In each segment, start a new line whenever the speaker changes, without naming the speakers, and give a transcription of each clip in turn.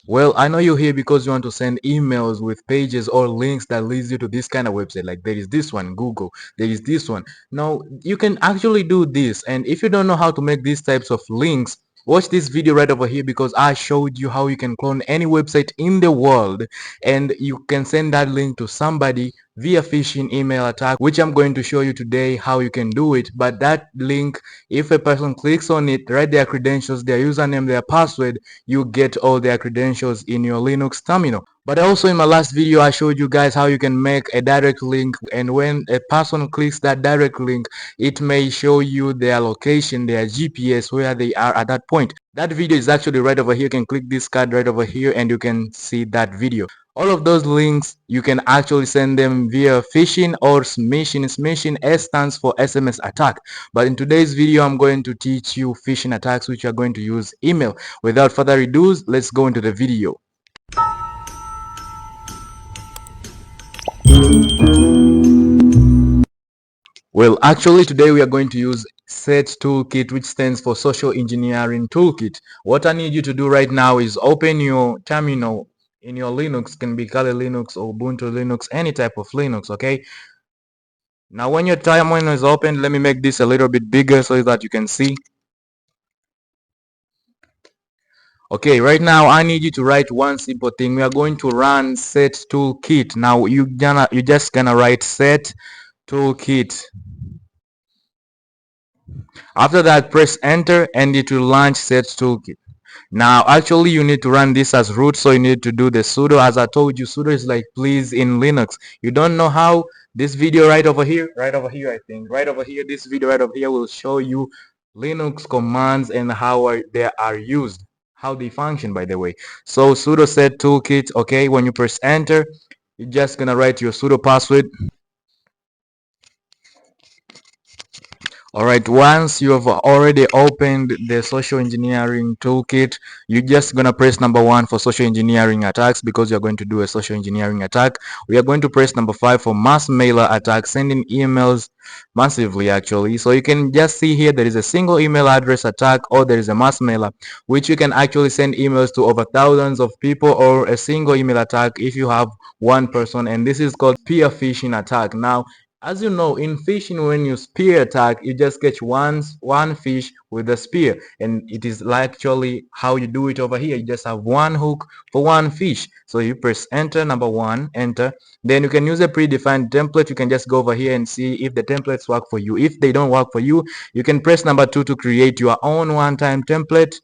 Well, I know you're here because you want to send emails with pages or links that leads you to this kind of website. Like there is this one, Google, there is this one. Now, you can actually do this. And if you don't know how to make these types of links, watch this video right over here because I showed you how you can clone any website in the world and you can send that link to somebody via phishing email attack, which I'm going to show you today how you can do it. But that link, if a person clicks on it, write their credentials, their username, their password, you get all their credentials in your Linux terminal. But also in my last video I showed you guys how you can make a direct link, and when a person clicks that direct link it may show you their location, their GPS, where they are at that point. That video is actually right over here. You can click this card right over here and you can see that video. All of those links you can actually send them via phishing or smishing. Smishing, S stands for SMS attack, but in today's video I'm going to teach you phishing attacks which are going to use email. Without further ado, let's go into the video. Well, actually today we are going to use set toolkit, which stands for social engineering toolkit. What I need you to do right now is open your terminal in your Linux, can be Kali Linux or Ubuntu Linux, any type of Linux, okay? Now when your terminal is open, let me make this a little bit bigger so that you can see. Okay, right now I need you to write one simple thing. We are going to run set toolkit. Now you just gonna write set toolkit. After that, press enter and it will launch set toolkit. Now actually you need to run this as root, so you need to do the sudo. As I told you, sudo is like please in Linux. You don't know how? This video right over here, I think right over here, this video right over here will show you Linux commands and how they are used, how they function, by the way. So sudo set toolkit. Okay, when you press enter, you're just gonna write your sudo password. Alright, once you have already opened the social engineering toolkit, you're just gonna press number 1 for social engineering attacks because you're going to do a social engineering attack. We are going to press number 5 for mass mailer attack, sending emails massively actually. So you can just see here there is a single email address attack, or there is a mass mailer which you can actually send emails to over thousands of people, or a single email attack if you have one person, and this is called spear phishing attack. Now as you know, in fishing, when you spear attack, you just catch one fish with a spear, and it is actually how you do it over here. You just have one hook for one fish. So you press enter, number 1, enter. Then you can use a predefined template. You can just go over here and see if the templates work for you. If they don't work for you, you can press number 2 to create your own one-time template.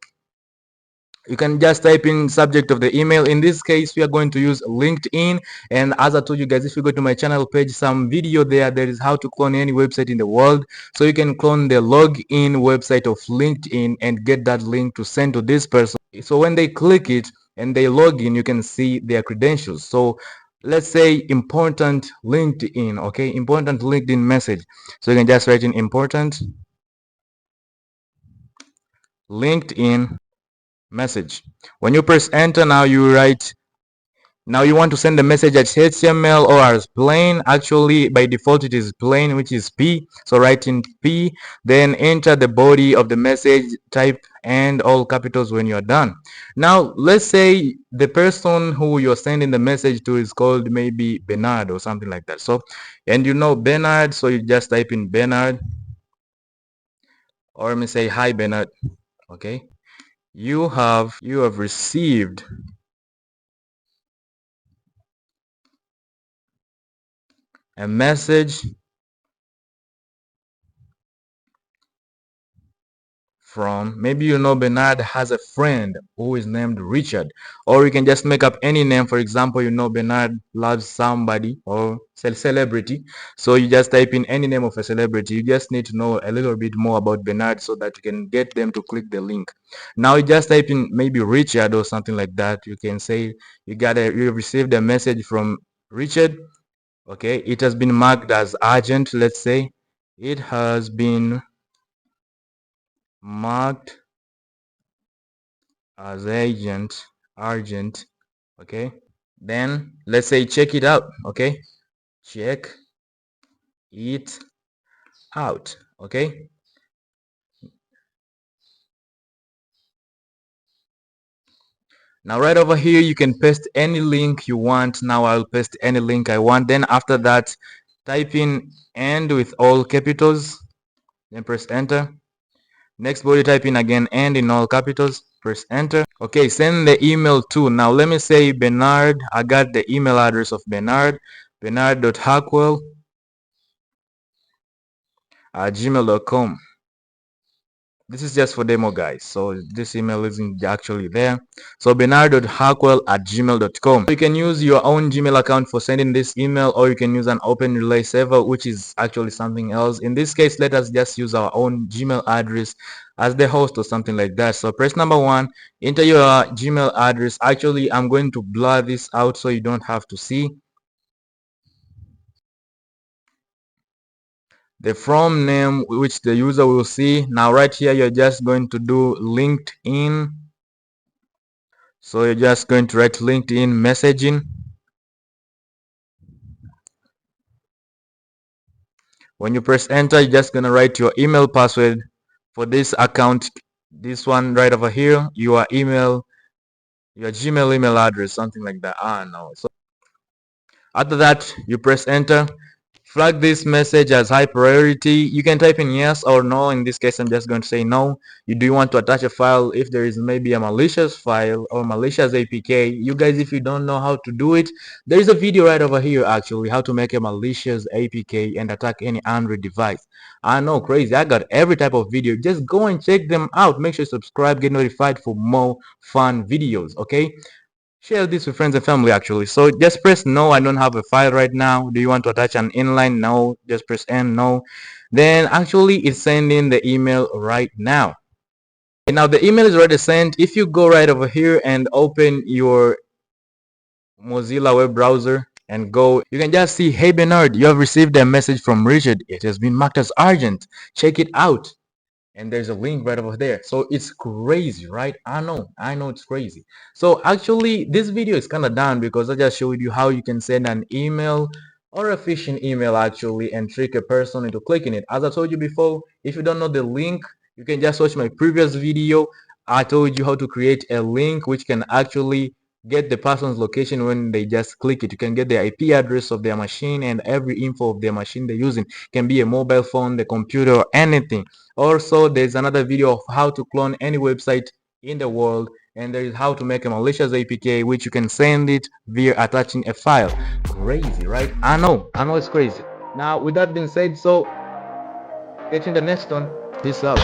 You can just type in subject of the email. In this case we are going to use LinkedIn, and as I told you guys, if you go to my channel page, some video there is how to clone any website in the world. So you can clone the login website of LinkedIn and get that link to send to this person. So when they click it and they log in, you can see their credentials. So let's say important LinkedIn, okay, important LinkedIn message. So you can just write in important LinkedIn message. When you press enter, now you write, now you want to send the message as HTML or as plain. Actually by default it is plain, which is P. So write in P, then enter the body of the message, type and all capitals when you're done. Now let's say the person who you're sending the message to is called maybe Bernard or something like that. So, and you know Bernard, so you just type in Bernard, or let me say hi Bernard. Okay, you have received a message from, maybe you know Bernard has a friend who is named Richard, or you can just make up any name. For example, you know Bernard loves somebody or celebrity, so you just type in any name of a celebrity. You just need to know a little bit more about Bernard so that you can get them to click the link. Now you just type in maybe Richard or something like that. You can say you received a message from Richard. Okay, it has been marked as urgent. Let's say it has been marked as urgent. Okay, then let's say check it out. Okay, check it out. Okay, Now right over here you can paste any link you want. Now I'll paste any link I want. Then after that, type in "and" with all capitals, then press enter. Next body, type in again "and" in all capitals, press enter. Okay, send the email to, now let me say Bernard. I got the email address of Bernard, bernard.harkwell@gmail.com. This is just for demo, guys, so this email isn't actually there. So bernard.harkwell@gmail.com. You can use your own Gmail account for sending this email, or you can use an open relay server, which is actually something else. In this case, let us just use our own Gmail address as the host or something like that. So press number 1, enter your Gmail address. Actually, I'm going to blur this out so you don't have to see the from name which the user will see. Now right here you're just going to do LinkedIn. So you're just going to write LinkedIn messaging. When you press enter, you're just gonna write your email password for this account, this one right over here, your email, your Gmail email address, something like that. No. So after that, you press enter. Flag this message as high priority. You can type in yes or no. In this case, I'm just going to say no. You do want to attach a file if there is maybe a malicious file or malicious APK. You guys, if you don't know how to do it, there is a video right over here actually how to make a malicious APK and attack any Android device. I know, crazy. I got every type of video. Just go and check them out. Make sure you subscribe, get notified for more fun videos. Okay, share this with friends and family actually. So just press no. I don't have a file right now. Do you want to attach an inline? No. Just press N. No. Then actually it's sending the email right now. And now the email is already sent. If you go right over here and open your Mozilla web browser and go, you can just see, hey Bernard, you have received a message from Richard. It has been marked as urgent. Check it out. And there's a link right over there. So it's crazy, right? I know it's crazy. So actually this video is kind of done because I just showed you how you can send an email or a phishing email actually and trick a person into clicking it. As I told you before, if you don't know the link, you can just watch my previous video. I told you how to create a link which can actually get the person's location when they just click it. You can get the IP address of their machine and every info of their machine they're using. It can be a mobile phone, the computer, or anything. Also, there's another video of how to clone any website in the world, and there is how to make a malicious APK which you can send it via attaching a file. Crazy, right? I know it's crazy. Now with that being said, so catch you in the next one. Peace out.